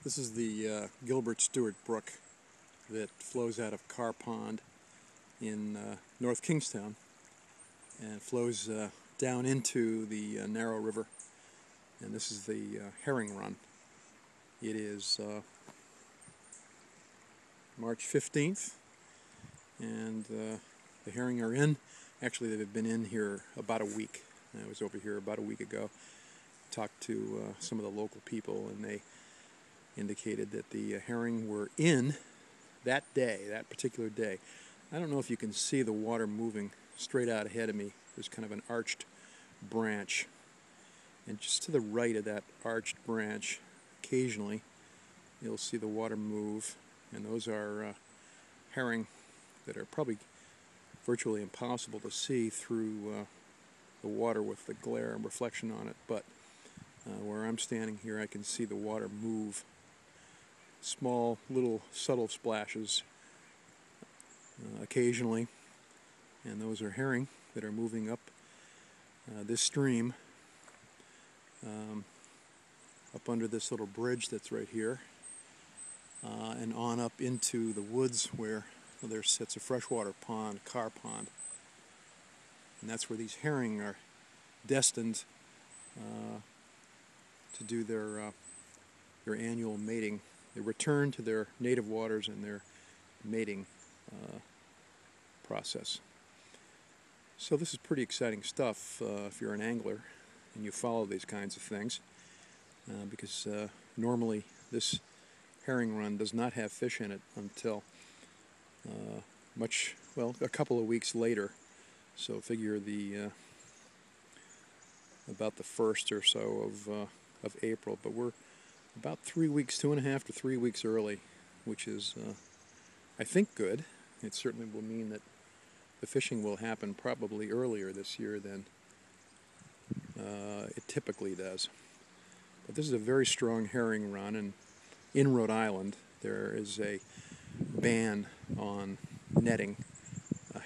This is the Gilbert Stuart Brook that flows out of Carr Pond in North Kingstown and flows down into the narrow river. And this is the herring run. It is March 15th, and the herring are in. Actually, they've been in here about a week. I was over here about a week ago, talked to some of the local people, and they indicated that the herring were in that day, that particular day. I don't know if you can see the water moving straight out ahead of me. There's kind of an arched branch, and just to the right of that arched branch, occasionally you'll see the water move, and those are herring that are probably virtually impossible to see through the water with the glare and reflection on it, but where I'm standing here I can see the water move. Small little subtle splashes occasionally, and those are herring that are moving up this stream up under this little bridge that's right here and on up into the woods where there sits a freshwater pond, Carr Pond, and that's where these herring are destined to do their annual mating. They return to their native waters and their mating process. So this is pretty exciting stuff if you're an angler and you follow these kinds of things, because normally this herring run does not have fish in it until a couple of weeks later. So figure about the 1st or so of April, but we're about 3 weeks, 2.5 to 3 weeks early, which is, I think, good. It certainly will mean that the fishing will happen probably earlier this year than it typically does. But this is a very strong herring run, and in Rhode Island there is a ban on netting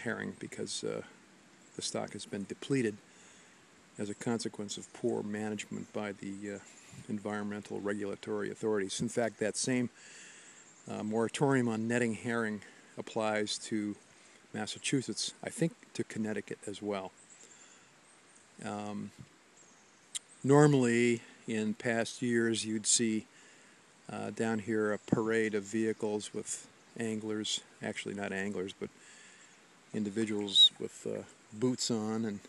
herring because the stock has been depleted as a consequence of poor management by the environmental regulatory authorities. In fact, that same moratorium on netting herring applies to Massachusetts, I think to Connecticut as well. Normally, in past years, you'd see down here a parade of vehicles with anglers, actually not anglers, but individuals with boots on and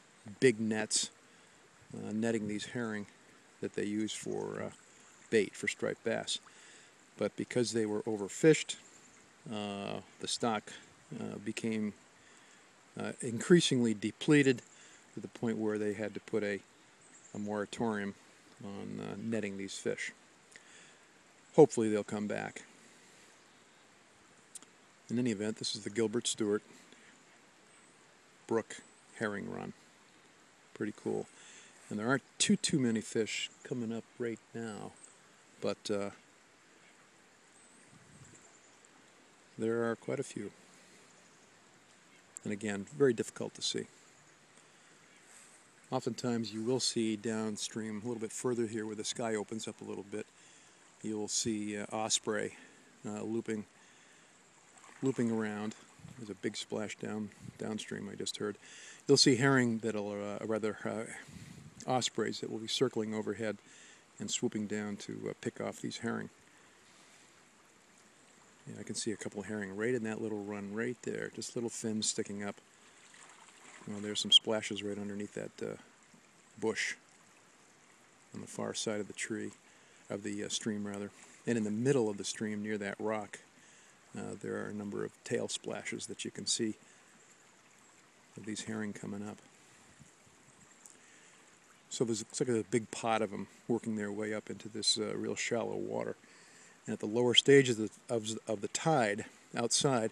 big nets netting these herring that they use for bait for striped bass. But because they were overfished, the stock became increasingly depleted to the point where they had to put a moratorium on netting these fish. Hopefully they'll come back. In any event, this is the Gilbert Stuart Brook herring run. Pretty cool. And there aren't too many fish coming up right now, but there are quite a few. And again, very difficult to see. Oftentimes you will see downstream, a little bit further here where the sky opens up a little bit, you will see osprey looping around. There's a big splash downstream I just heard. You'll see herring that'll, ospreys that will be circling overhead and swooping down to pick off these herring. Yeah, I can see a couple of herring right in that little run right there, just little fins sticking up. Well, there's some splashes right underneath that bush on the far side of the stream rather. And in the middle of the stream near that rock, there are a number of tail splashes that you can see of these herring coming up. So looks like a big pot of them working their way up into this real shallow water. And at the lower stages of the tide outside,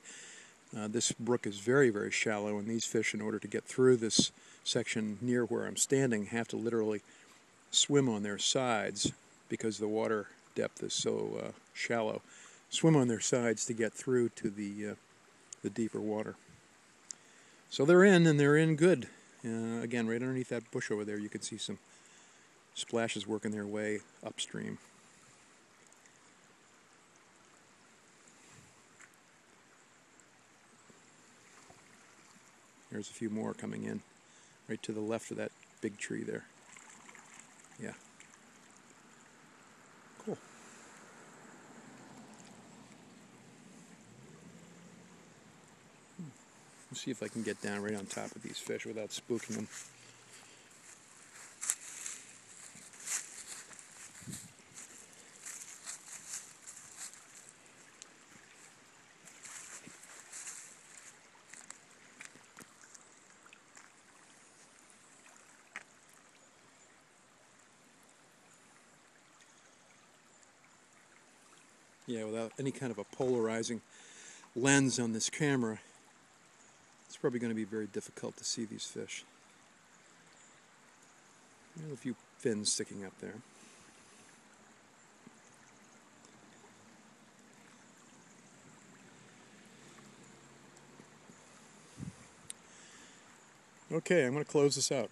this brook is very, very shallow, and these fish, in order to get through this section near where I'm standing, have to literally swim on their sides because the water depth is so shallow. Swim on their sides to get through to the deeper water. So they're in, and they're in good. Again, right underneath that bush over there, you can see some splashes working their way upstream. there's a few more coming in right to the left of that big tree there. Yeah. Cool. Let's see if I can get down right on top of these fish without spooking them. Yeah, without any kind of a polarizing lens on this camera, it's probably going to be very difficult to see these fish. There's a few fins sticking up there. Okay, I'm going to close this out.